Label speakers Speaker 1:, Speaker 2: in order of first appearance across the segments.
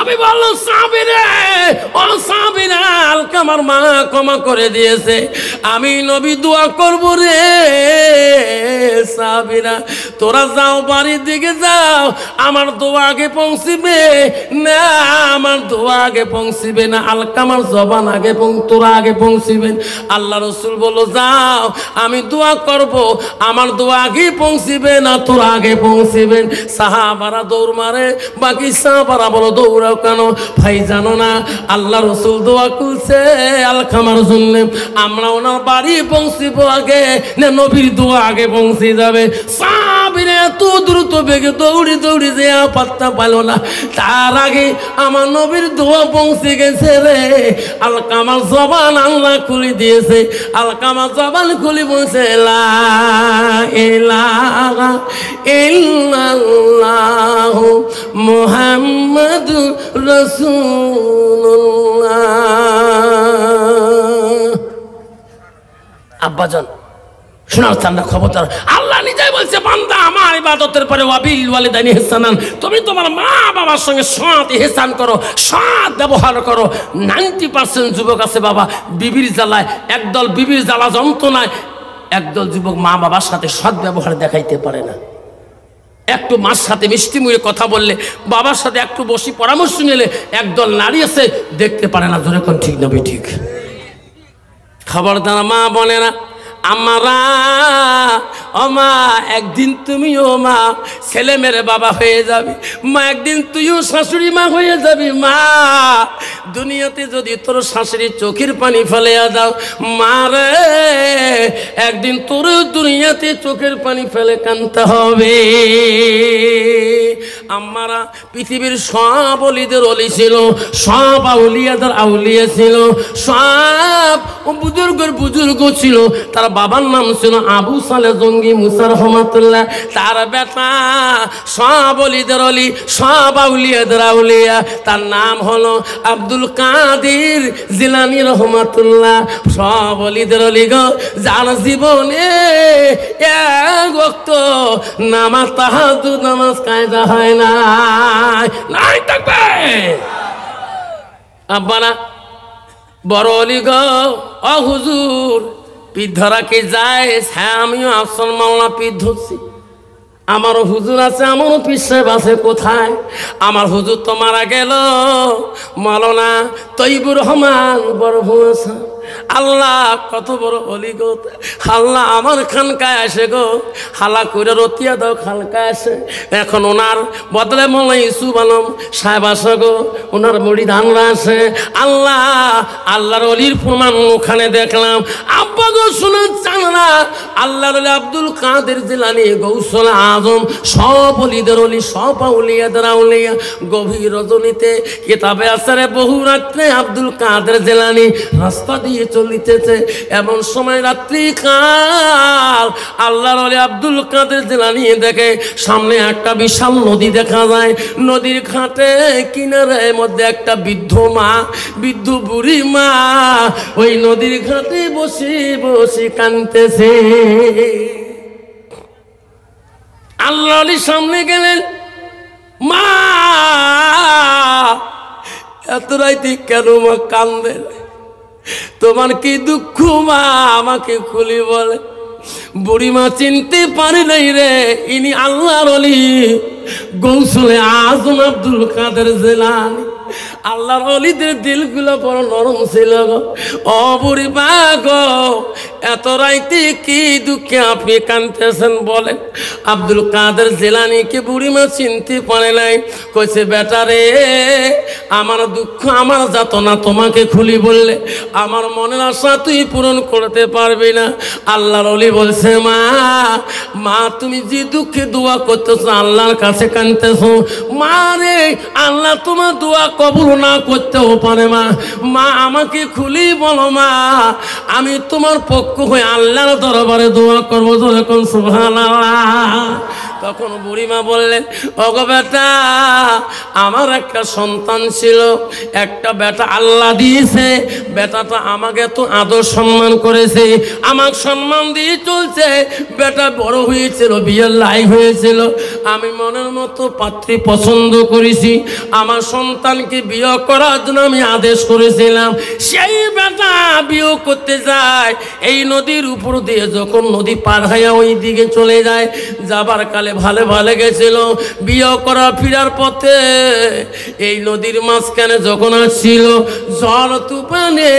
Speaker 1: নবী বলল সাবিরে ও সাবিরা আলকামার মা ক্ষমা করে দিয়েছে আমি নবী দোয়া করব রে সাবিরা তোরা যাও বাড়ির দিকে যাও আমার দোয়া আগে পৌঁছিবে না আমার দোয়া আগে পৌঁছিবে না আলকামার জবান আগে তোরা আগে পৌঁছিবেন আল্লাহ রাসূল বলল যাও আমি দোয়া করব আমার দোয়া আগে পৌঁছিবে না তোরা আগে পৌঁছিবেন সাহাবারা দৌড় মারে বাকি সাহাবারা বলো দৌড়াও কেন ভাই জানো না আল্লাহ রাসূল দোয়া করছে আলকামার জন্য আমরা ওনার বাড়ি পৌঁছিব আগে না নবীর দোয়া আগে পৌঁছে যাবে সাহাবীরা এত দ্রুত বেগে দৌড়ি দৌড়ি যে পাত্তা পাইল না তার আগে আমার নবীর দোয়া পৌঁছে গেছে রে আলকামার জবান আল্লাহ খুলে দিয়েছে আলকামার জবান খুলে বলছে লা ইলাহা ইল্লাল্লাহ মুহাম্মাদুর রাসূলুল্লাহ আব্বাজান শোনার চান্দা খবরদার আল্লাহ নিজেই বলছে বান্দা আমার ইবাদতের পরে ওয়াবিল ওয়ালিদাইনি ইহসানান তুমি তোমার মা বাবার সঙ্গে সৎ ইহসান করো সৎ ব্যবহার করো 90% যুবক আছে বাবা বিবির জ্বালায় একদল বিবির জ্বালা যন্ত্রণায় একদল যুবক মা বাবার সাথে সৎ ব্যবহার দেখাইতে পারে না একটু মার সাথে মিষ্টি মুখে কথা বললে বাবার সাথে একটু বসি পরামর্শ নিলে একদল নারী আছে দেখতে পারে না জোরে কোন ঠিক নবী ঠিক খবরদার মা বলে না আমারা ও মা একদিন তুমিও মা ছেলে মেরে বাবা হয়ে যাবি মা একদিন তুইও শাশুড়ি মা হয়ে যাবি মা দুনিয়াতে যদি তোর শাশুড়ি চোখের পানি ফেলে দাও মা রে একদিন তোর দুনিয়াতে চোখের পানি ফেলে কাঁদতে হবে আমারা পৃথিবীর সব অলিদের অলি ছিল সব আউলিয়াদের আউলিয়া ছিল সব বুজুর্গের বুজুর্গ ছিল তার বাবার নাম ছিল আবু সালে জঙ্গি মুসা রহমাতুল্লাহ তার বেটা সব অলিদের অলি সব আউলিয়াদের আউলিয়া তার নাম হলো আব্দুল কাদের জিলানী রহমাতুল্লাহ সব অলিদের অলি গো যার জীবনে এক ওয়াক্ত নামাজ তাহাজ্জুদ নামাজ কায়দা হয় না নাই থাকবে আব্বানা বড় অলি গো ও হুজুর পীর ধরা কি যায় হ্যাঁ আমিও আফসল মাওলানা পীর ধরছি আমারও হুজুর আছে আমারও পীর সাহেব আছে কোথায় আমার হুজুর তো মারা গেল মাওলানা তৈবুর রহমান বড় ভূষা আল্লাহ কত বড় অলি গো আল্লাহ আমার খানকায় আসে গো হালা করে রতিয়া দাও খানকায় আসে এখন ওনার বদলে মনে ইউসুফ আলম সাহেব আসে গো ওনার মুড়ি ধানরা আসে আল্লাহ আল্লাহর অলির প্রমাণ ওখানে দেখলাম আব্বা গো শোনার চান না আল্লাহর অলি আব্দুল কাদের জিলানী গৌসুল আজম সব অলিদের অলি সব আউলিয়াদের আউলিয়া গভীর রজনীতে কিতাবে আসারে বহু রাত্রে আব্দুল কাদের জিলানী রাস্তা দিয়ে চলিতেছে এমন সময় রাত্রি কাল আল্লাহর ওলি আব্দুল কাদের জিলানী দেখে সামনে একটা বিশাল নদী দেখা যায় নদীর ঘাটে কিনারে মধ্যে একটা বৃদ্ধ মা বৃদ্ধ বুড়ি মা ওই নদীর ঘাটে বসে বসে কাঁদতেছে আল্লাহর ওলি সামনে গেলেন মা এত রাইতে কেন মা কাঁদেন তোমার কি দুঃখ মা আমাকে খুলি বলে বুড়িমা চিনতে পারে নাই রে ইনি আল্লাহর ওলি গৌসুলে আজম আব্দুল কাদের জিলানী আল্লাহর ওলিদের দিলগুলো বড় নরম ছিল গো ও বুড়িমা গো এত রাইতে কি দুঃখে আপনি কাঁদতেছেন বলেন আব্দুল কাদের জিলানীকে বুড়িমা চিনতে পারে নাই কইছে বেটা রে আমার দুঃখ আমার যাতনা তোমাকে খুলি বললে আমার মনের আশা তুই পূরণ করতে পারবি না আল্লাহর ওলি বলছে মা মা তুমি যে দুঃখে দোয়া করতেছো আল্লাহর কাছে কাঁদতেছো মা রে আল্লাহ তোমার দোয়া কবুল না করতেও পারে মা মা আমাকে খুলি বলো মা আমি তোমার পক্ষ হয়ে আল্লাহর দরবারে দোয়া করবো যখন সুবহানাল্লাহ তখন বুড়িমা বললেন, ওগো বেটা, আমার একটা সন্তান ছিল, একটা বেটা আল্লাহ দিয়েছে, বেটাটা আমাকে তো আদর সম্মান করেছে, আমাকে সম্মান দিয়ে চলছে, বেটা বড় হয়েছিল, বিয়ের লাইফ হয়েছিল, আমি মনের মতো পাত্রী পছন্দ করেছি, আমার সন্তানকে বিয়ে করার জন্য আমি আদেশ করেছিলাম। সেই বেটা বিয়ে করতে যায়, এই নদীর উপর দিয়ে যখন নদী পার হয়ে ওই দিকে চলে যায়, যাবার কালে ভালো ভালো গেছিল, বিয়ে করা ফিরার পথে এই নদীর মাঝখানে যখন আসছিল, জল তুফানে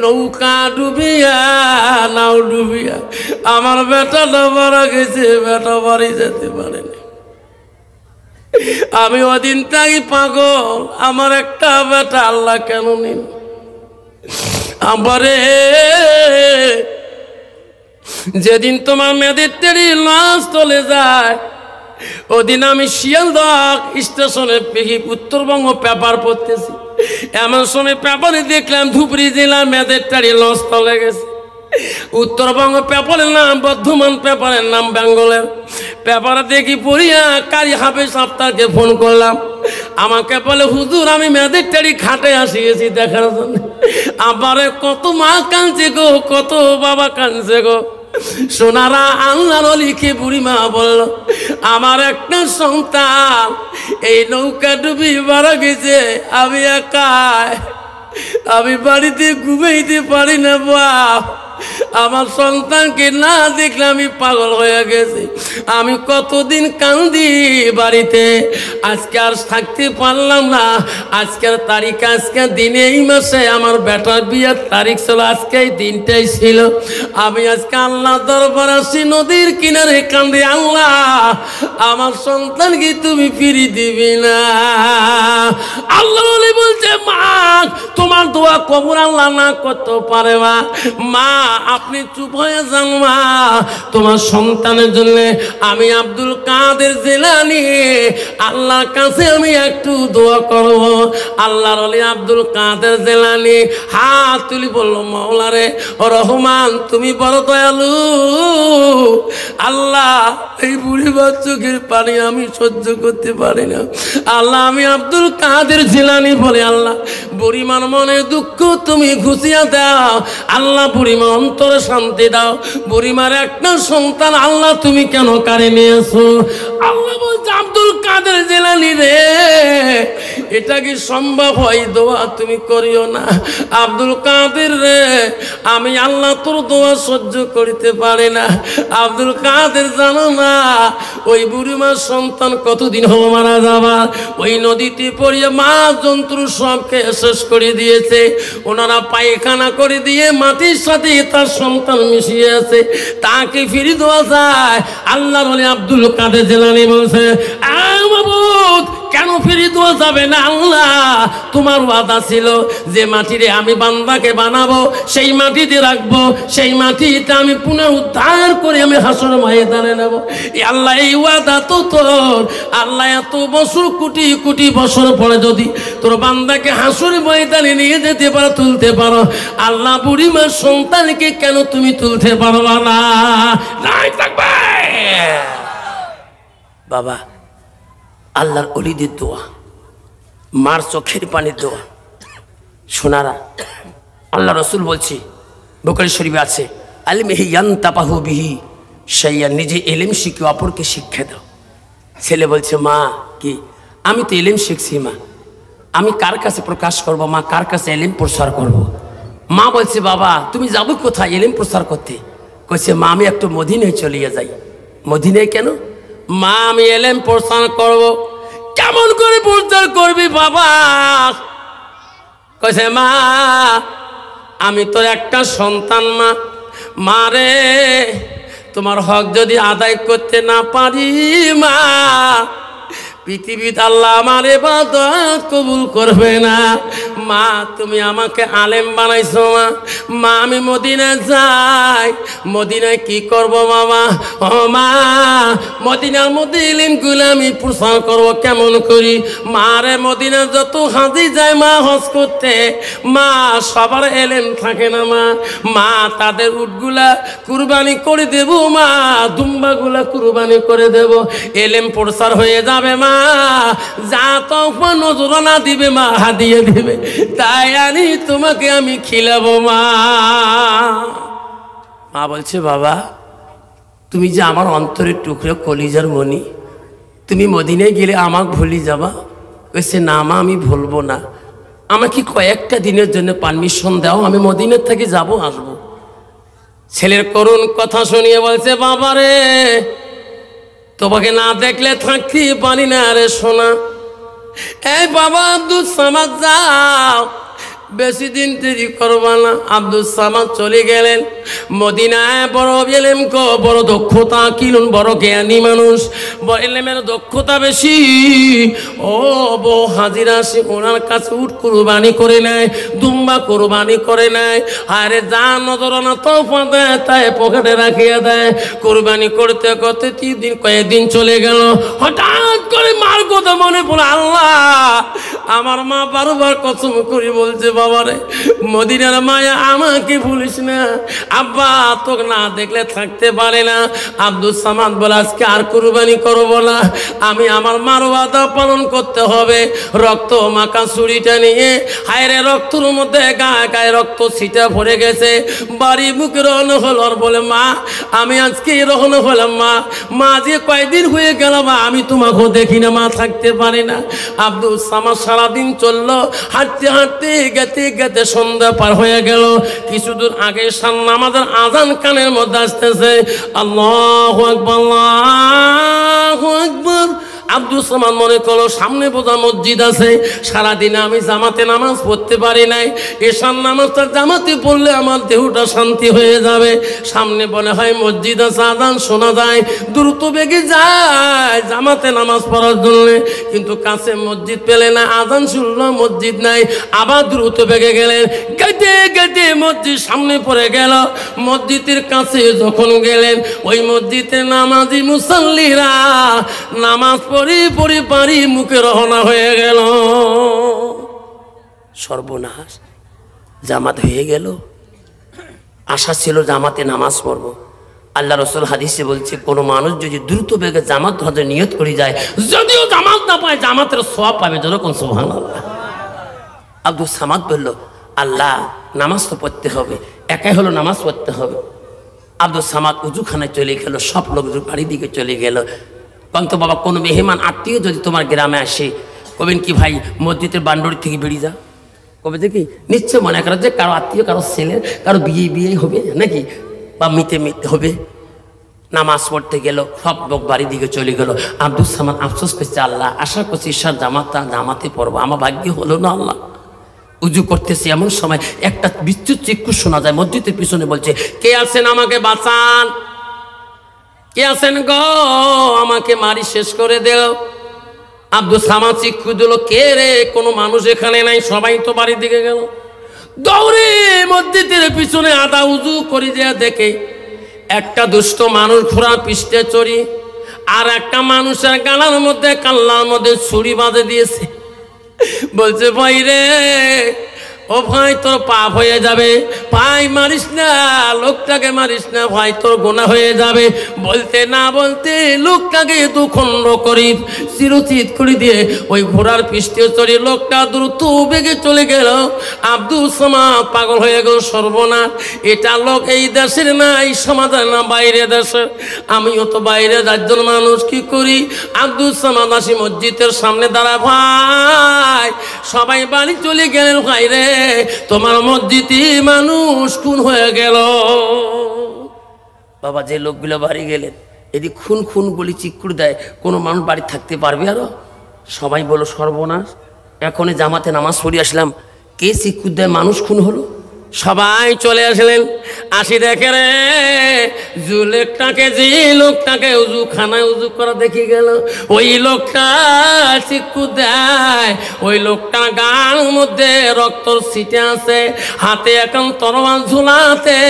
Speaker 1: নৌকা ডুবিয়া, নাও ডুবিয়া আমার বেটাটা মারা গেছে, বেটা বাড়ি যেতে পারেনি। আমি ওদিন তাই পাগল, আমার একটা বেটা আল্লাহ কেন নিল আমারে। যেদিন তোমার মেয়েদের তেরি লাশ চলে যায়, ওদিন আমি শিয়ালদহ স্টেশনে উত্তরবঙ্গ পেপার পড়তেছি, এমন সময় পেপারে দেখলাম ধুবড়ি জেলার মেয়েদের তেরি লাশ চলে গেছে। উত্তরবঙ্গ পেপারের নাম বর্ধমান, পেপারের নাম বেঙ্গলের। পেপারে দেখি পড়িয়া কারি হাফেজ আফতারকে ফোন করলাম, আমাকে বলে, হুজুর আমি মেয়েদের টাড়ি খাটে আসিয়েছি দেখার জন্য। আবারে কত মা কাঁদছে গো, কত বাবা কাঁদছে গো। সোনারা আল্লাহর লিখে বুড়িমা বলল, আমার একটা সন্তান এই নৌকা ডুবি মারা গেছে, আমি একাই, আমি বাড়িতে ঘুমাইতে পারি না বাপ, আমার সন্তানকে না দেখলে আমি পাগল হয়ে গেছি। আমি কতদিন কান্দি বাড়িতে, আজকে আর থাকতে পারলাম না। আজকের তারিখ, আজকের দিনে, এই মাসে আমার বেটার বিয়ের তারিখ ছিল, আজকে এই দিনটাই ছিল। আমি আজকে আল্লাহ দরবার আসি, নদীর কিনারে কান্দি, আল্লাহ আমার সন্তানকে তুমি ফিরি দিবি না। আল্লাহ বলছে, মা তোমার দোয়া কবুল আল্লাহ না করতে পারে মা, মা আপনি চুপ হয়ে যান মা, তোমার সন্তানের জন্য আমি আব্দুল কাদের জিলানী আল্লাহর কাছে আমি একটু দোয়া করব। আল্লাহর ওলি আব্দুল কাদের জিলানী হাত তুলি বলল, মাওলা রে ও রহমান, তুমি বড় দয়ালু, আল্লাহ এই বুড়িবার চোখের পানি আমি সহ্য করতে পারি না। আল্লাহ আমি আব্দুল কাদের জিলানী বলে, আল্লাহ বুড়িমার মনে দুঃখ তুমি ঘুষিয়া দাও, আল্লাহ বুড়িমার অন্তরে শান্তি দাও। বুড়িমার একটা সন্তান আল্লাহ তুমি কেন কারে নিয়েছো? আল্লাহ বলছে, আব্দুল কাদের জিলানী রে, এটা কি সম্ভব হয়? দোয়া তুমি করিও না আব্দুল কাদের রে, আমি আল্লাহ তোর দোয়া সহ্য করিতে পারে না। আব্দুল কাদের জানো না ওই বুড়িমার সন্তান কতদিন হলো মারা যাবার, ওই নদীতে পড়িয়ে মা জন্তু সবকে শেষ করে দিয়েছে। ওনারা পায়খানা করে দিয়ে মাটির সাথে তার সন্তান মিশিয়ে আছে, তাকে ফিরে দেওয়া যায়? আল্লাহর ওলি আব্দুল কাদের জিলানী বলছে, মাবুদ কেন ফিরে দেওয়া যাবে না? আল্লাহ তোমার ওয়াদা ছিল যে মাটিরে আমি বান্দাকে বানাবো, সেই মাটিতে রাখবো, সেই মাটিতে আমি পুনরুদ্ধার করে আমি হাসর ময়দানে নেব। আল্লাহ এই ওয়াদা তো তোর। আল্লাহ এত বছর, কোটি কোটি বছর পরে যদি তোর বান্দাকে হাসর ময়দানে নিয়ে যেতে পারো, তুলতে পারো, আল্লাহ বুড়িমার সন্তানকে কেন তুমি তুলতে পারবা না? নাই থাকবে বাবা। আল্লাহর ওলিদের দোয়া, মার চোখের পানির দোয়া। শোনারা, আল্লাহ রসুল বলছি, বুখারী শরীফে আছে, আলিমিহি ইয়ানতাবাহু বিহি শাইয়া, নিজে এলেম শিখে অপরকে শিক্ষা দাও। ছেলে বলছে, মা কি আমি তো এলেম শিখছি মা, আমি কার কাছে প্রকাশ করব মা, কার কাছে এলেম প্রচার করব? মা বলছে, বাবা তুমি যাবো কোথায় এলেম প্রচার করতে? কইছে, মা আমি একটু মদিনায় চলিয়ে যাই। মদিনায় কেন? মা আমি এলেম প্রচার করব। কেমন করে প্রচার করবি বাবা? কইছে, মা আমি তোর একটা সন্তান মা, মা রে তোমার হক যদি আদায় করতে না পারি মা, পৃথিবীতে আল্লাহ আমার ইবাদত কবুল করবে না। মা তুমি আমাকে আলেম বানাইছো মা, মা আমি মদিনায় যাই, মদিনায় কি করব মামা? ও মা মদিনার মধ্যে ইলমগুলো আমি প্রচার করব কেমন করি? মা রে মদিনা যত হাজি যায় মা হজ করতে, মা সবার এলেম থাকে না মা, মা তাদের উটগুলা কুরবানি করে দেব মা, দুম্বাগুলা কুরবানি করে দেব, এলেম প্রচার হয়ে যাবে মা, যা তখন নজরানা দিবে মা হাদিয়ে দিবে, তাই আনি তোমাকে আমি খিলাবো মা। মা বলছে বাবা তুমি যে আমার অন্তরের টুকরো কলিজার মনি, তুমি মদিনায় গেলে আমাকে ভুলি যাবা? বলছে না মা আমি ভুলবো না, আমাকে কয়েকটা দিনের জন্য পারমিশন দাও, আমি মদিনার থেকে যাবো আসবো। ছেলের করুণ কথা শুনিয়ে বলছে বাবা রে তোমাকে না দেখলে থাকতে পারি না রে সোনা। এই বাবা আব্দুল সামাদ যাও, বেশি দিন দেরি করবা না। আব্দুল সামাদ চলে গেলেন মদিনায়। বড় এলেম বড় দক্ষতা, কিলুন বড় জ্ঞানী মানুষ, এলেমের দক্ষতা বেশি। ও বউ হাজিরা সে ওনার কাছে উট কুরবানি করে নেয়, দুম্বা কুরবানি করে নেয়, আরে যা নজরানা তোফা দেয় তাই পকেটে রাখিয়ে দেয়। কুরবানি করতে করতে 3 দিন কয়েকদিন চলে গেল, হঠাৎ করে মার কথা মনে পড়ে। আল্লাহ আমার মা বারবার কসম করে বলছে বাবারে মদিনার মায়া আমাকে ভুলিস না, আব্বা তোকে না দেখলে থাকতে পারে না। আব্দুল সামাদ বলে আজকে আর কুরবানি করবো না, আমি আমার মার ওয়াদা পালন করতে হবে। রক্ত মাখা ছুরিটা নিয়ে হায়রে রক্তর মধ্যে গায়ে গায়ে রক্ত ছিটা ভরে গেছে, বাড়ি বুকে রওনা হলো। আর বলে মা আমি আজকে রওনা হলাম মা, মা যে কয়দিন হয়ে গেল মা আমি তোমাকেও দেখি না, মা থাকতে পারে না। আব্দুল সামাদ সারাদিন চললো, হাঁটতে হাঁটতে গেতে গেতে সন্ধ্যা পার হয়ে গেল। কিছু দূর আগে নামাজের আজান কানের মধ্যে আসতেছে, আল্লাহু আকবার আল্লাহু আকবার। আব্দুল সামাদ মনে করলো সামনে বোঝা মসজিদ আছে, সারাদিনে আমি জামাতে নামাজ পড়তে পারি নাই, এশার নামাজটা জামাতে পড়লে আমার দেহটা শান্তি হয়ে যাবে। সামনে মনে হয় মসজিদ আছে, আজান শোনা যায়, দ্রুত বেগে যায় জামাতে নামাজ পড়ার জন্য, কিন্তু কাছে মসজিদ পেলে না, আজান শুনলো মসজিদ নাই, আবার দ্রুত বেগে গেলেন। গেতে গেতে মসজিদ সামনে পড়ে গেল। মসজিদের কাছে যখন গেলেন ওই মসজিদে নামাজি মুসাল্লিরা নামাজ পড়ি পারি মুখে রওনা হয়ে গেল। সর্বনাশ, জামাত হয়ে গেল। আশা ছিল জামাতে নামাজ পড়ব। আল্লাহ রসুল হাদিসে বলছে কোনো মানুষ যদি দ্রুত বেগে জামাত হজে নিয়ত করে যায়, যদিও জামাত না পায় জামাতের সওয়াব পাবে, যেরকম সুবহানাল্লাহ। আব্দুল সামাদ বলল আল্লাহ নামাজ তো পড়তে হবে, একাই হলো নামাজ পড়তে হবে। আব্দুল সামাদ উজুখানায় চলে গেল, সব লোক বাড়ির দিকে চলে গেল। কিন্তু বাবা কোনো মেহমান আত্মীয় যদি তোমার গ্রামে আসে কবেন কি ভাই মসজিদের বান্ডরি থেকে বেরিয়ে যা, কবে দেখি নিশ্চয় মনে করো যে কারো আত্মীয় কারো ছেলের কারো বিয়ে হবে নাকি, বা মিতে হবে। নামাজ পড়তে গেল, সব লোক বাড়ির দিকে চলে গেল। আব্দুল সামাদ আফসোস করছে আল্লাহ আশা করছি ঈশার জামাতে পড়বো, আমার ভাগ্য হলো না আল্লাহ। উজু করতেছে এমন সময় একটা বিদ্যুৎ চিৎকার শোনা যায় মসজিদের পিছনে, বলছে কে আছেন আমাকে বাঁচান, কে আছেন গো আমাকে মারি শেষ করে দেও। আব্দুল সামাদ চিৎকার দিল কে রে, কোনো মানুষ এখানে নাই, সবাই তো বাড়ির দিকে গেল। দৌড়ে মসজিদের পিছনে আদা উজু করে দেয়া দেখে একটা দুষ্ট মানুষ ঘোড়ার পৃষ্ঠে চড়ি আর একটা মানুষের গালার মধ্যে কাল্লার মধ্যে ছুরি বাঁধে দিয়েছে। বলছে ভাই রে, ও ভাই তোর পাপ হয়ে যাবে, ভাই মারিস না, লোকটাকে মারিস না ভাই, তোর গুনাহ হয়ে যাবে। বলতে না বলতে লোকটাকে দুখণ্ড করি চিরচিত করে দিয়ে ওই ঘোড়ার পৃষ্ঠে চড়ে লোকটা দ্রুত বেগে চলে গেল। আব্দুল সামাদ পাগল হয়ে গেল, সর্বনাশ, এটা লোক এই দেশের না, এই সমাজের না, বাইরে দেশের, আমিও তো বাইরে রাজ্যের মানুষ, কি করি? আব্দুল সামাদ আসি মসজিদের সামনে দাঁড়া, ভাই সবাই বাড়ি চলে গেলেন, ভাই রে তোমার মসজিদে মানুষ খুন হয়ে গেল। বাবা যে লোকগুলো বাড়ি গেলেন এদিক খুন খুন বলি চিকুর দেয়, কোনো মানুষ বাড়ি থাকতে পারবে? আরো সবাই বলো সর্বনাশ, এখনই জামাতে নামাজ পড়ে আসলাম, কে চিকুর দেয় মানুষ খুন হলো। সবাই চলে আসলেন। আসি দেখে রে যে লোকটাকে খানায় উজু করা দেখি গেল, ওই লোকটা চিক্কু দেয়, ওই লোকটা গার মধ্যে রক্তর ছিটে আছে, হাতে এখন তরোয়াল ঝুলাতে,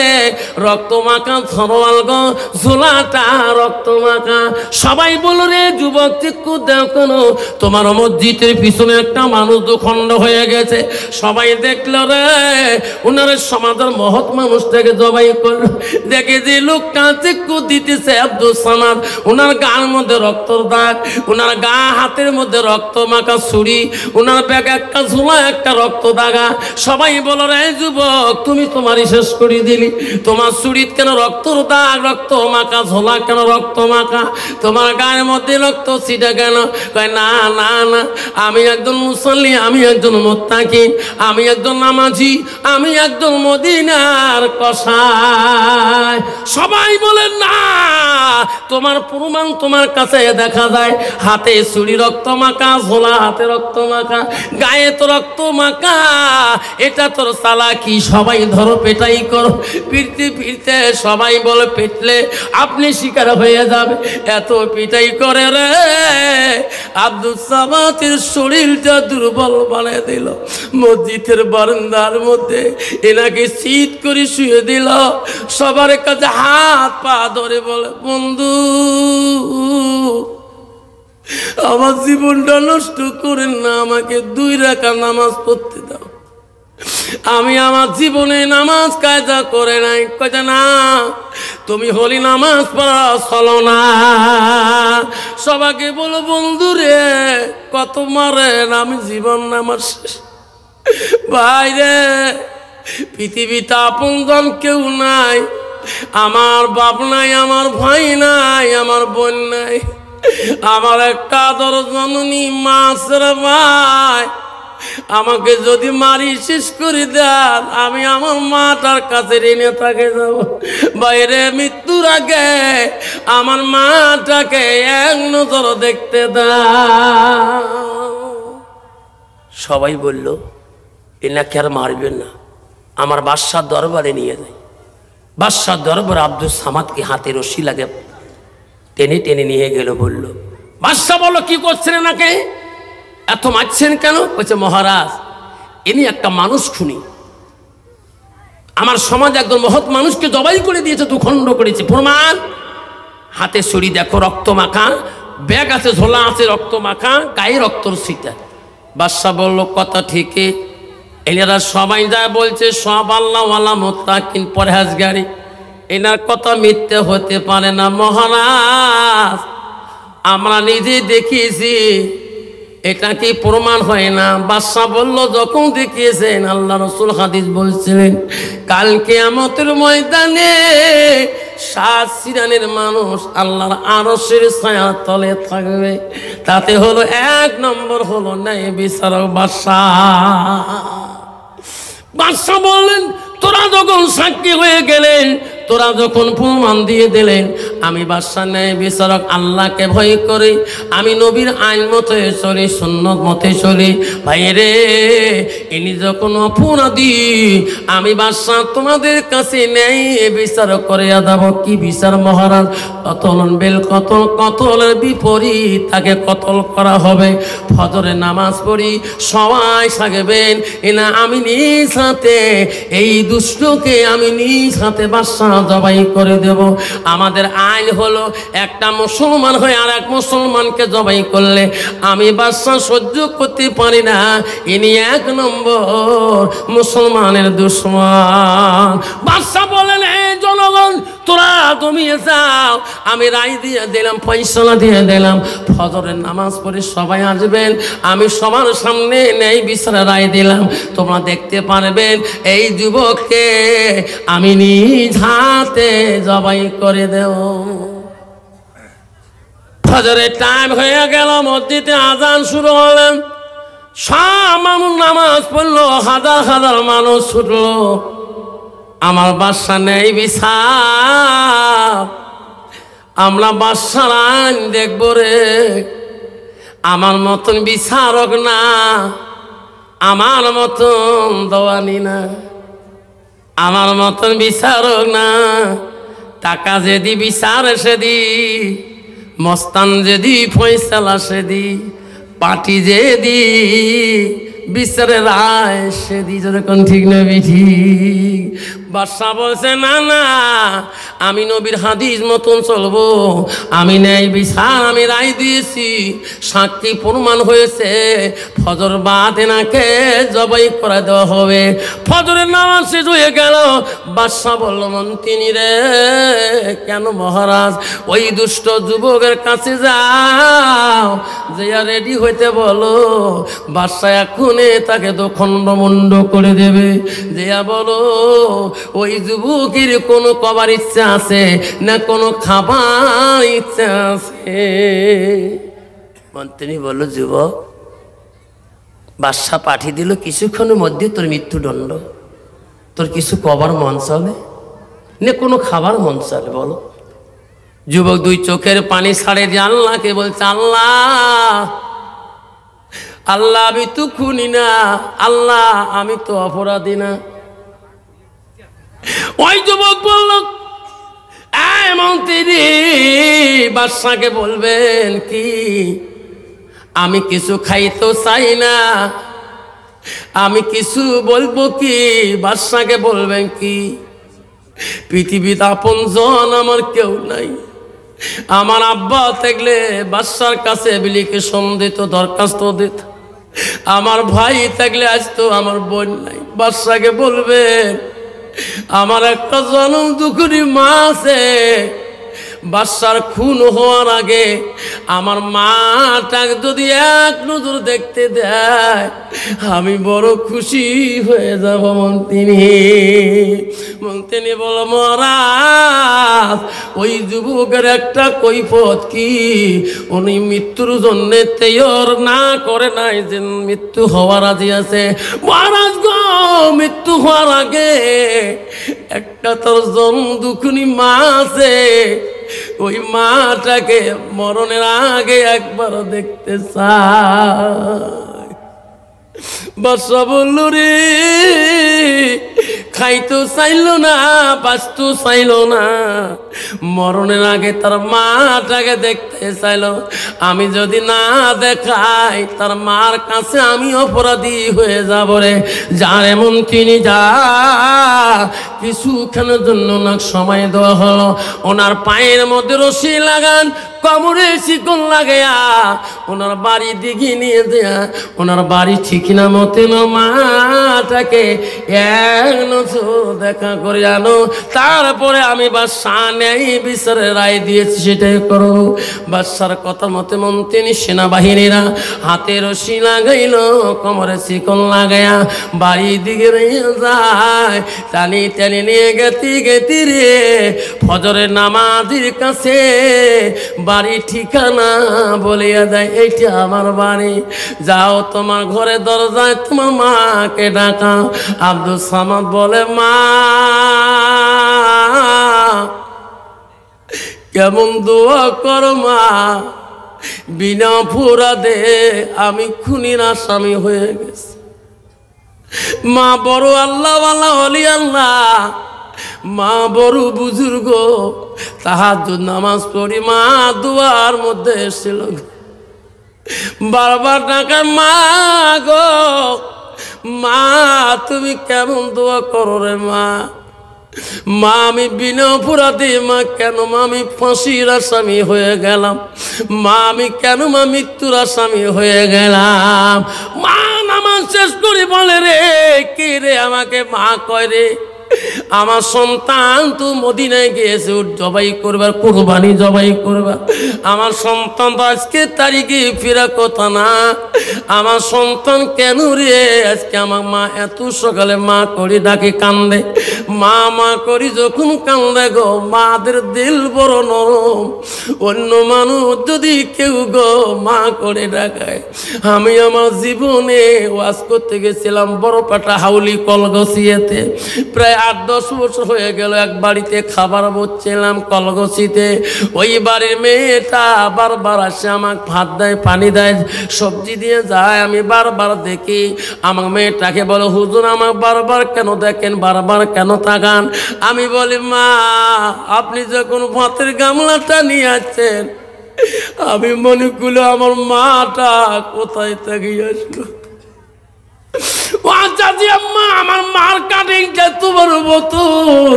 Speaker 1: রক্ত মাখা তরোয়াল গো ঝুলাটা রক্ত মাখা। সবাই বলো রে যুবক চিক্কু দেও কেন? তোমার মসজিদের পিছনে একটা মানুষ দুখণ্ড হয়ে গেছে। সবাই দেখলো রে, উনার সমাজের মহৎ মানুষটাকে জবাই করলো। দেখে যে লোকটা চিক্কু দিতেছে আব্দুল সামাদ, উনার গার মধ্যে রক্তর দাগ, উনার গা হাতের মধ্যে রক্ত মাখা ছুরি, উনার ব্যাগে একটা ঝুলা একটা রক্ত দাগা। সবাই বলো রে যুবক তুমি তোমারই শেষ করে দিলি, তোমার ছুরিত কেন রক্তর দাগ, রক্ত মাখা ঝোলা কেন রক্ত মাখা, তোমার গায়ের মধ্যে রক্ত ছিটা কেন? কয় না না না, আমি একজন মুসল্লি, আমি একজন মুত্তাকি, আমি একজন নামাজি, আমি একজন মদিনার কসাই। সবাই বলে না, তোমার প্রমাণ তোমার কাছে দেখা যায়, হাতে ছুরি রক্ত মাখা, ঝোলা হাতে রক্ত মাখা, গায়ে তো রক্ত মাখা, এটা তোর চালাকি। সবাই ধরো পেটাই করো, ফিরতে ফিরতে সবাই বলে পেটলে আপনি শিকার হয়ে যাবে। এত পিটাই করে রে আব্দুল সামাদের শরীরটা দুর্বল বানিয়ে দিল। মসজিদের বারান্দার মধ্যে এনাকে শীত করে শুয়ে দিল। সবার কাছে হাত পা ধরে বলে বন্ধু আমার জীবনটা নষ্ট করেন না, আমাকে 2 রাকাত নামাজ পড়তে দাও। আমি আমার জীবনে নামাজ কায়দা করে নাই। কয়টা না তুমি হলি নামাজ পড়া চলো না। সবাইকে বলো বন্ধু রে কত মারেন, আমি জীবন আমার শেষ। ভাই রে পৃথিবীতে আপনজন কেউ নাই, আমার বাপ নাই, আমার ভাই নাই, আমার বোন নাই, আমার একটা আদর জননী মাছের ভাই। আমাকে যদি মারি শেষ করে দেন, আমি আমার মাটার কাছে ঋণে থাকে যাব। বাইরে মৃত্যুর আগে আমার মাটাকে এক নজর দেখতে দাও। সবাই বলল এনাকে আর মারবেন না, আমার বাদশার দরবারে নিয়ে যায়। বাদশার দরবারে আব্দুল সামাদকে হাতে রশি লাগে টেনে টেনে নিয়ে গেল। বলল বাদশা বলো কি করছেন এনাকে, এত মারছেন কেন? বলছে মহারাজ ইনি একটা মানুষ খুনি, আমার সমাজ একজন মহৎ মানুষকে জবাই করে দিয়েছে, 2 খণ্ড করেছে। প্রমাণ হাতে ছুরি দেখো রক্ত মাখা, ব্যাগ আছে ঝোলা আছে রক্ত মাখা, গায়ে রক্তর ছিটা। বাদশা বলল কথা ঠিকই, এনারা সবাই যা বলছে সব আল্লাহওয়ালা মুত্তাকিন পরহেজগারি, এনার কথা মিথ্যে হতে পারে না। মহারাজ আমরা নিজে দেখিয়েছি, এটা কি প্রমাণ হয় না? বাদশা বলল যখন দেখিয়েছেন, আল্লাহ রাসূল হাদিস বলছিলেন কাল কিয়ামতের ময়দানে 7 সিরানের মানুষ আল্লাহর আরশের ছায়ার তলে থাকবে। তাতে হলো 1 নম্বর হলো ন্যায় বিচারক বাদশা। বাদশা বললেন তোরা যখন সাক্ষী হয়ে গেলেন, তোরা যখন প্রমাণ দিয়ে দিলেন, আমি বাদশা ন্যায় বিচারক আল্লাহকে ভয় করি, আমি নবীর আইন মতে চলি, সুন্নত মতে চলি। ভাই রে ইনি যখন অপরাধী, আমি বাদশা তোমাদের কাছে ন্যায় বিচার করে দেব। কি বিচার মহারাজ? কতলন বেল কতল, কতলের বিপরীত তাকে কতল করা হবে। ফজরের নামাজ পড়ি সবাই থাকবেন, এনা আমি নিজ হাতে এই দুষ্টকে আমি নিজ হাতে বাদশা জবাই করে দেব। আমাদের আইন হলো একটা মুসলমান হয়ে আর এক মুসলমানকে জবাই করলে আমি বাদশা সহ্য করতে পারি না, ইনি 1 নম্বর মুসলমানের দুশমন। বাদশা বলেন হে জনগণ তোরা জমিয়ে যাও, আমি রায় দিয়ে দিলাম, ফয়সালা দিয়ে দিলাম, ফজরের নামাজ পড়ে সবাই আসবেন, আমি সবার সামনে ন্যায় বিচারে রায় দিলাম। তোমরা দেখতে পারবেন এই যুবককে আমি নিজ হাতে জবাই করে দেব। ফজরের টাইম হয়ে গেল, মসজিদে আজান শুরু হলেন, সব মানুষ নামাজ পড়লো, হাজার হাজার মানুষ ছুটলো। আমার বাদশা নেই বিচার, আমরা বাদশার আইন দেখব রে। আমার মতন বিচারক না, আমার মতন দেওয়ানি না, আমার মতন বিচারক না, টাকা যেদি বিচার সেদি, মস্তান যেদি ফয়সালা সেদি, পার্টি যেদি বিচারের রায় সেদি। যখন ঠিক না ঠিক? বাদশা বলছে না না, আমি নবীর হাদিস মতন চলবো, আমি ন্যায় বিচার আমি রায় দিয়েছি, সাক্ষী প্রমাণ হয়েছে, ফজর বাদ এনাকে জবাই করে দেওয়া হবে। ফজরের নামাজ শেষ হয়ে গেল। বাদশা বলল, মন্ত্রী রে, কেন মহারাজ? ওই দুষ্ট যুবকের কাছে যাও, যে রেডি হইতে বলো, বাদশা এখনে তাকে তো খণ্ডমণ্ড করে দেবে। যেয়া বলো, ওই যুবকের কোনো কবার ইচ্ছা আছে না কোনো খাবার ইচ্ছা আছে? মন্ত্রী বলল, যুবক, বাদশা পাঠিয়ে দিল, কিছুক্ষণের মধ্যে তোর মৃত্যুদণ্ড। তোর কিছু কবার মন চলে না কোনো খাবার মন চলে? বলো। যুবক দুই চোখের পানি ছাড়ে দিয়ে আল্লাহকে বলছে, আল্লাহ, আল্লাহ আমি তো খুনি না, আল্লাহ আমি তো অপরাধী না। ওই যুবক বলল, মন্ত্রী বাদশাকে বলবেন কি, আমি কিছু খাইতে চাই না, আমি কিছু বলবো কি? বাদশাকে বলবেন কি, পৃথিবীতে আপন জন আমার কেউ নাই, আমার আব্বা থাকলে বাদশার কাছে অ্যাপ্লিকেশন দিত, দরখাস্ত দিত, আমার ভাই থাকলে আসতো, আমার বোন নাই। বাদশাকে বলবেন, আমার একটা জনম দুঃখী মা আছে, বাদশার খুন হওয়ার আগে আমার মাটাকে যদি এক নজর দেখতে দেয়, আমি বড় খুশি হয়ে যাব। মন্ত্রী বল, মহারাজ, ওই যুবকের একটা কৈফত কি, উনি মৃত্যুর জন্য তৈয়ার না করে নাই, যে মৃত্যু হওয়ার রাজি আছে। মহারাজ গো, মৃত্যু হওয়ার আগে একটা তোর জন্ম দুঃখী মা আছে, ওই মাটাকে মরণের আগে একবার দেখতে চাই। বাদশা বলল, রে, খাইতো চাইল না, বাঁচতো চাইল না, মরণের আগে তার মাটাকে দেখতে চাইল। আমি যদি না দেখাই, তার মার কাছে আমি অপরাধী হয়ে যাব রে। যার এমন তিনি যা, কিছুক্ষণের জন্য না সময় দেওয়া হলো। ওনার পায়ের মধ্যে রশি লাগান, কোমরে শিকল লাগাইয়া ওনার বাড়ি দিকে নিয়ে দেয়া, ওনার বাড়ি ঠিক না মতে মাটাকে এক নজর দেখা করে আনো, তারপরে আমি বাদশা নেই বিচারের রায় দিয়েছি সেটাই করো। বাদশার কথা মতে মন্ত্রী সেনাবাহিনীরা হাতে রশি লাগাইল, কোমরে শিকল লাগাইয়া বাড়ির দিকে নিয়ে যায়। টানি টানি নিয়ে গেতি রে ফজরের নামাজের কাছে বাড়ি ঠিকানা বলিয়া দেয়, এইটা আমার বাড়ি, যাও তোমার ঘরে দরজায় তোমার মাকে ডাকাও। আব্দুল সামাদ বলে, মা কেমন দোয়া করো মা, বিনা অপরাধে আমি খুনির আসামি হয়ে গেছি। মা বড় আল্লাহওয়ালা ওলি আল্লাহ, মা বড় বুজুর্গ, তাহাজ্জুদ নামাজ পড়ি মা দুয়ার মধ্যে এসেছিল, বারবার ডাকা, মা গো মা, তুমি কেমন দোয়া করো রে মা। মা আমি বিনা অপরাধে, মা কেন মা আমি ফাঁসির আসামি হয়ে গেলাম, মা আমি কেন মা মৃত্যুর আসামি হয়ে গেলাম। মা নামাজ শেষ করে বলে, রে কে রে আমাকে মা কয় রে, আমার সন্তান তো মদিনায় গিয়েছে জবাই করবার, কুরবানি জবাই করবার, আমার সন্তান তো আজকে তারিখে ফেরা কথা না, আমার সন্তান কেন রে আজকে আমার মা এত সকালে মা করি ডাকে কান্দে, মা মা করি যখন কান্দে গো, মাদের দিল বড় নরম, অন্য মানুষ যদি কেউ গো মা করে ডাকায়। আমি আমার জীবনে ওয়াজ করতে গেছিলাম বড় পাটা হাউলি কলগছিয়াতে, প্রায় 8-10 বছর হয়ে গেল এক বাড়িতে খাবার বলছিলাম কলগছিতে। ওই বাড়ির মেয়েটা বারবার আসে, আমাকে ভাত দেয়, পানি দেয়, সবজি দিয়ে যায়। আমি বারবার দেখি। আমার মেয়েটাকে বলো, হুজুর আমাকে বারবার কেন দেখেন, বারবার কেন তাকান? আমি বলি, মা আপনি যখন ভাতের গামলাটা নিয়ে আসছেন আমি মনে করলো আমার মাটা কোথায় থেকে আসলো। আম্মা আমার মার কাটিংটা তোমার মতন,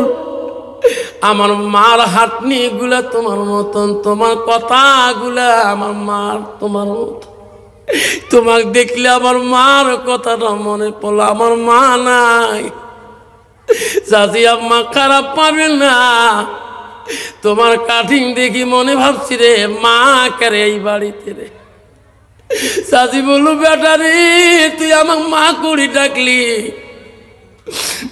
Speaker 1: আমার মার হাঁটনি গুলা তোমার মতন, তোমার কথাগুলা আমার মার তোমার মতন। তোমাকে দেখলে আমার মার কথাটা মনে পড়লো। আমার মা নাই। চাচি আম্মা খারাপ পাবে না, তোমার কাটিং দেখি মনে ভাবছি রে মা করে এই বাড়িতে রে। চাচি বলল, বেটা রে তুই আমার মা করে ডাকলি।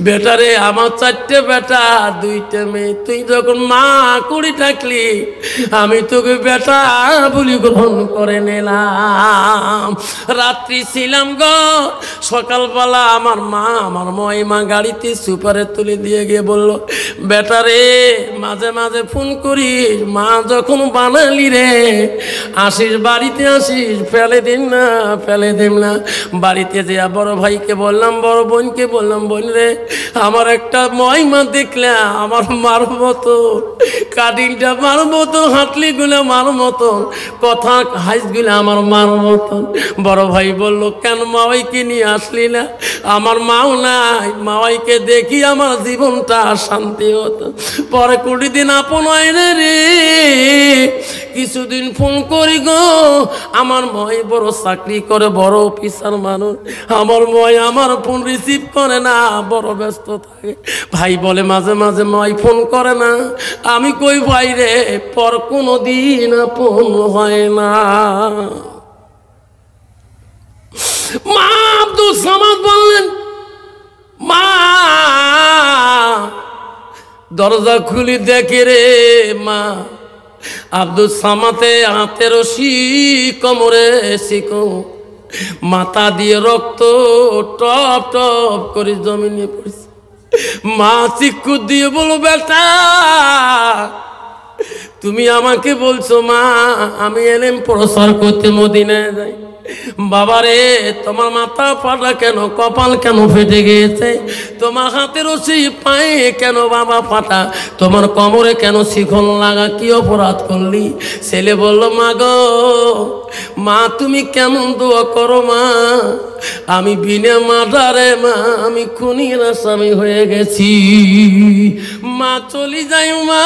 Speaker 1: বেটা রে আমার 4টে বেটা 2টে মেয়ে, তুই যখন মা করে ডাকলি আমি তোকে বেটা বলি গ্রহণ করে নিলাম। রাত্রি ছিলাম গো, সকালবেলা আমার মা গাড়িতে সুপারে তুলে দিয়ে গিয়ে বলল, বেটা রে মাঝে মাঝে ফোন করিস, মা যখন বানালি রে আসিস, বাড়িতে আসিস, ফেলে দিন না, ফেলে দিন না। বাড়িতে যে বড় ভাইকে বললাম, বড় বোনকে বললাম, বোন রে আমার একটা মহিমা দেখলে আমার মার মতো, কাটিংটা মার মতো, হাঁটলি গুলো মার মতন, কথা হাইস গুলো আমার মার মতন। বড় ভাই বলল, কেন মাওয়াইকে নিয়ে আসলি না? আমার মাও নাই, মাওয়াইকে দেখি আমার জীবনটা শান্তি হতো। পরে 20 দিন আপন হয় রে, কিছুদিন ফোন করি গো, আমার ময় বড় চাকরি করে, বড় অফিসার মানুষ, আমার ময় আমার ফোন রিসিভ করে না, বড় ব্যস্ত থাকে। ভাই বলে মাঝে মাঝে ময় ফোন করে না। আমি কই ভাই রে, পর কোনো দিন আপন হয় না। মা আব্দুল সামাদ বললেন, মা দরজা খুলি দেখে রে মা আব্দুল সামাতে হাতে রশি, কোমরে শিকো, মাথা দিয়ে রক্ত টপ টপ করে জমিনে পড়ছে। মা চিক্কু দিয়ে বলো, বেটা তুমি আমাকে বলছো মা আমি এলেম প্রসার করতে মদিনায় যাই। বাবারে তোমার মাথা ফাটা কেন, কপাল কেন ফেটে গিয়েছে? তোমার হাতের রশি পায়ে কেন বাবা ফাটা? তোমার কোমরে কেন শিকল লাগা? কি অপরাধ করলি? ছেলে বলল, মা গো মা তুমি কেমন দোয়া করো মা, আমি বিনা মার্ডারে মা আমি খুনির আসামি হয়ে গেছি। মা চলি যাই মা,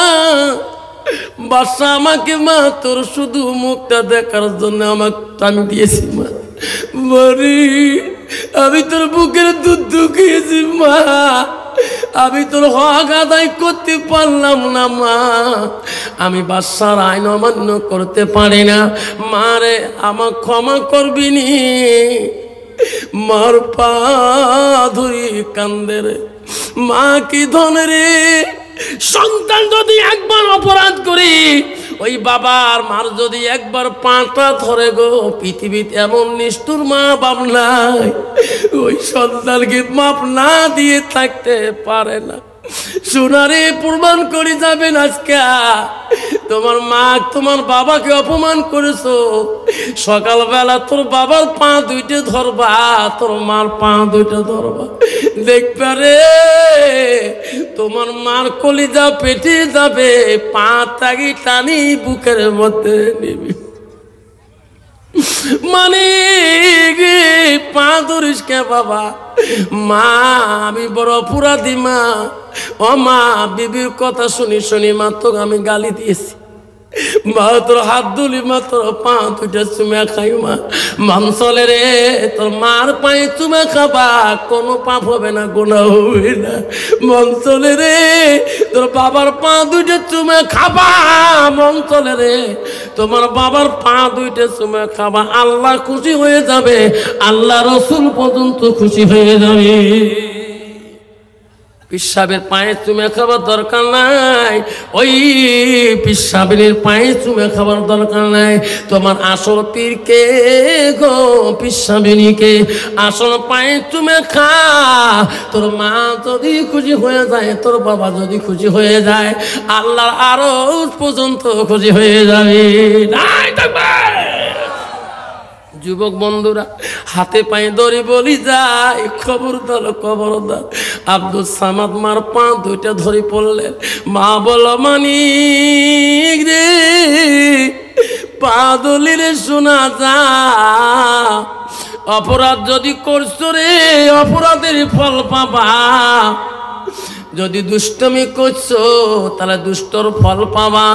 Speaker 1: বাদশা আমাকে মা তোর শুধু মুখটা দেখার জন্য আমাকে টান দিয়েছি মা। মরি আমি তোর বুকের দুধ খেয়েছি মা, আমি তোর হক আদায় করতে পারলাম না মা, আমি বাদশার আইন অমান্য করতে পারি না। মারে আমার ক্ষমা করবি নি। মার পা ধরি কান্দে রে, মা কি ধন রে। সন্তান যদি একবার অপরাধ করি, ওই বাবার মার যদি একবার পাটা ধরে গো, পৃথিবীতে এমন নিষ্ঠুর মা বাপ নাই, ওই সন্তানকে মাপ না দিয়ে থাকতে পারে না। সোনারে প্রমাণ করে যাবেন আজকে তোমার মা তোমার বাবাকে অপমান করেছো, সকালবেলা তোর বাবার পা 2টে ধরবা, তোর মার পা 2টে ধরবা, দেখবে রে তোমার মার কলিজা পেটে যাবে, পা তাগি টানি বুকের মধ্যে নিবি। মানে পা ধরিস কে বাবা? মা আমি বড় অপরাধী মা। ও মা বিবির কথা শুনি শুনি মা তোকে আমি গালি দিয়েছি মা, তোর হাত ধুলি মা, তোর পা 2টা চুমা খাই মা। মানসলে রে তোর মার পায়ে চুমা খাবা, কোনো পাপ হবে না, গোনা হবে না। মনসলে রে তোর বাবার পা 2টা চুমা খাবা, মনসলে রে তোমার বাবার পা 2টা চুমা খাবা, আল্লাহ খুশি হয়ে যাবে, আল্লাহ রসুল পর্যন্ত খুশি হয়ে যাবে। পিসাবের পায়ে চুমে খাবার দরকার নাই, ওই পিসাবের পায়ে চুমে খাবার দরকার নাই। তোমার আসল পীরকে গো পিসাবিনীকে আসল পায়ে চুমে খা। তোর মা যদি খুশি হয়ে যায়, তোর বাবা যদি খুশি হয়ে যায়, আল্লাহর আরো পর্যন্ত খুশি হয়ে যাবে। নাই থাকবে। যুবক বন্ধুরা, হাতে পায়ে ধরে বলি যায়, খবরদার খবরদার। আব্দুল সামাদ মার পা দুইটা ধরে পড়লেন। মা বলো মানিক রে, পা দলিলে শোনা যা, অপরাধ যদি করছো রে অপরাধের ফল পাবা, যদি দুষ্টমি করছো তাহলে দুষ্টর ফল পাবা,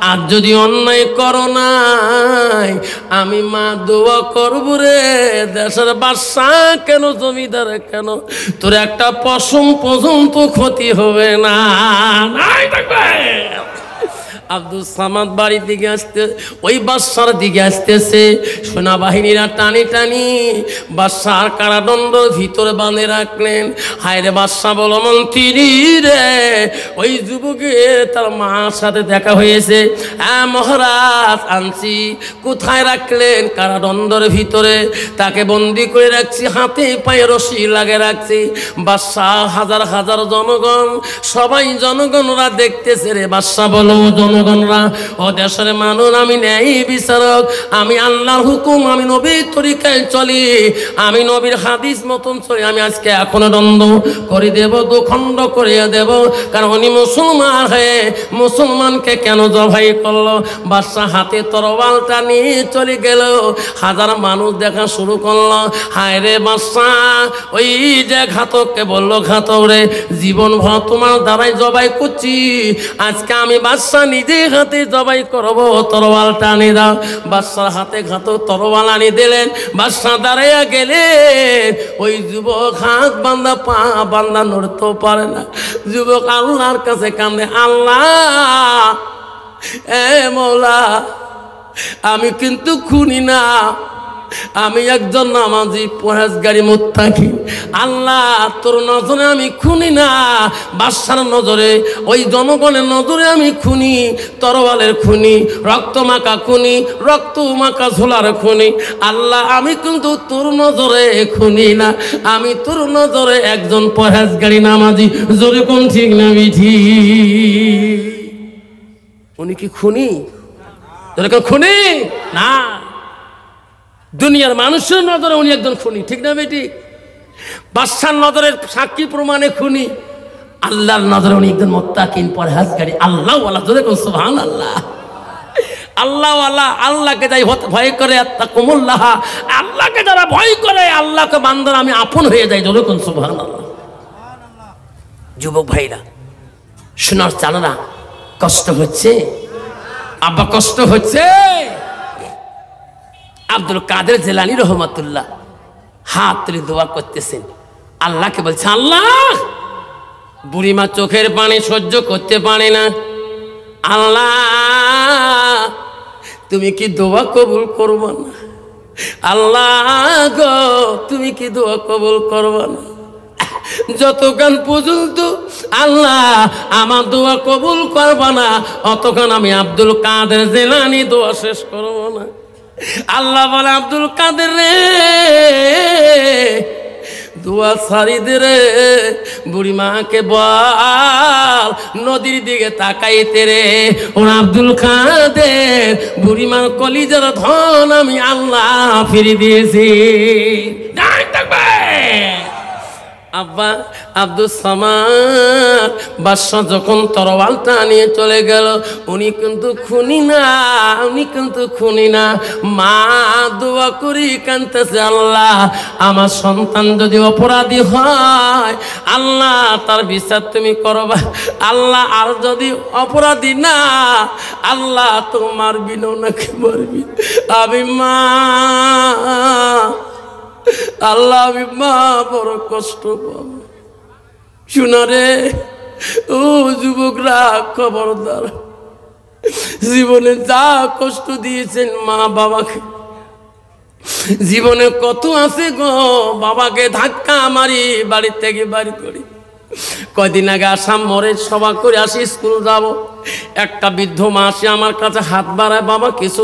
Speaker 1: আর যদি অন্যায় করো নাই আমি মা দোয়া করবো রে, দেশের বাদশা কেন জমিদার কেন, তোর একটা পশম পর্যন্ত ক্ষতি হবে না। নাই থাকবে। আব্দুল সামাদ বাড়ির দিকে আসতে, ওই বাদশার দিকে আসতেছে, সেনাবাহিনীরা টানি টানি বাদশার কারাদণ্ড ভিতরে বাঁধে রাখলেন। হায় রে বাদশা বলো মন্ত্রী রে, ওই যুবকের তার মার সাথে দেখা হয়েছে। হ্যাঁ মহারাজ আনছি। কোথায় রাখলেন? কারাদণ্ডের ভিতরে, তাকে বন্দি করে রাখছি, হাতে পায়ে রশি লাগে রাখছি। বাদশা হাজার হাজার জনগণ, সবাই জনগণরা দেখতেছে রে। বাদশা বলো জনগণরা, ও দেশের মানুষ, আমি ন্যায় বিচারক, আমি আল্লাহর হুকুম, আমি নবীর তরিকায় চলি, আমি নবীর হাদিস মতন চলি, আমি আজকে এখনো দণ্ড করে দেব, দুখণ্ড করিয়ে দেব, কারণ উনি মুসলমান হয়ে মুসলমানকে কেন জবাই করলো। বাদশাহ হাতে তরবালটা নিয়ে চলে গেল, হাজার মানুষ দেখা শুরু করলো। হায় রে বাদশাহ, ওই যে ঘাতককে বললো, ঘাতক রে, জীবন ভর তোমার দ্বারাই জবাই করছি, আজকে আমি বাদশাহ নিজে হাতে জবাই করবো, তরবাল টানি দাও। বাদশার হাতে ঘাতক তরবাল আনি দিলেন। বাদশাহ দাঁড়াইয়া গেলেন। ওই যুবক হাত বান্ধা পা বান্ধা নড়তেও পারে না। যুবক আল্লাহর কাছে কান্দে, আল্লাহ এ মওলা, আমি কিন্তু খুনি না, আমি একজন নামাজি পরহেজগারী মুত্তাকি, আল্লাহ তোর নজরে আমি খুনি না, বাদশার নজরে, ওই জনগণের নজরে আমি খুনি, তরবালের খুনি, রক্ত মাখা খুনি, রক্ত মাখা ঝোলার খুনি। আল্লাহ আমি কিন্তু তোর নজরে খুনি না, আমি তোর নজরে একজন পরহেজগারী নামাজি। জোরে কোন ঠিক না বিঠি? উনি কি খুনি? জোরে কোন খুনি না, দুনিয়ার মানুষের নজরে উনি একজন খুনি, ঠিক না বেটি? বাদশার নজরের সাক্ষী প্রমাণে খুনি, আল্লাহর নজরে উনি একজন মুত্তাকিন পরহেজগারী আল্লাহওয়ালা। জোরে কোন সুবহানাল্লাহ। আল্লাহওয়ালা, আল্লাহকে যাই ভয় করে, আত্তাকুমুল্লাহ, আল্লাহকে যারা ভয় করে, আল্লাহকে বান্দারা আমি আপন হয়ে যাই। জোরে কোন সুবহানাল্লাহ। যুবক ভাইরা, শোনার জানো না, কষ্ট হচ্ছে আব্বা, কষ্ট হচ্ছে। আব্দুল কাদের জিলানী রহমাতুল্লাহ হাত তুলে দোয়া করতেছেন, আল্লাহকে বলছে, আল্লাহ বুড়িমা চোখের পানি সহ্য করতে পারে না, আল্লাহ তুমি কি দোয়া কবুল করবো না? আল্লাহ গো তুমি কি দোয়া কবুল করবো না? যতক্ষণ পর্যন্ত আল্লাহ আমার দোয়া কবুল করবা না, অতক্ষণ আমি আব্দুল কাদের জিলানী দোয়া শেষ করবো না। আল্লাহ বলে, আব্দুল কাদের রে, দোয়া সারি দে রে, বুড়িমাকে বল নদীর দিকে তাকাইতে রে। ওর আব্দুল কাদের বুড়িমার কলিজার ধন আমি আল্লাহ ফিরে দিয়েছি। আব্বা আব্দুল সামাদ বাদশা যখন তরবালটা নিয়ে চলে গেল, উনি কিন্তু খুনি না, উনি কিন্তু খুনি না। মা দোয়া করি কাঁদতেছে, আল্লাহ আমার সন্তান যদি অপরাধী হয়, আল্লাহ তার বিচার তুমি করবা, আল্লাহ আর যদি অপরাধী না, আল্লাহ তো মারবি না, ওনাকে মারবি। আমি মা, আল্লাহ আমি মা বড় কষ্ট পাব। শুনারে ও যুবকরা, খবরদার, জীবনে যা কষ্ট দিয়েছেন মা বাবাকে, জীবনে কত আছে গো, বাবাকে ধাক্কা মারি বাড়ি থেকে বাড়ি করি, কয়দিন আগে আসাম মরে সভা করে আসি, স্কুল যাব। একটা বৃদ্ধ মা আসে আমার কাছে হাত বাড়ায়, বাবা কিছু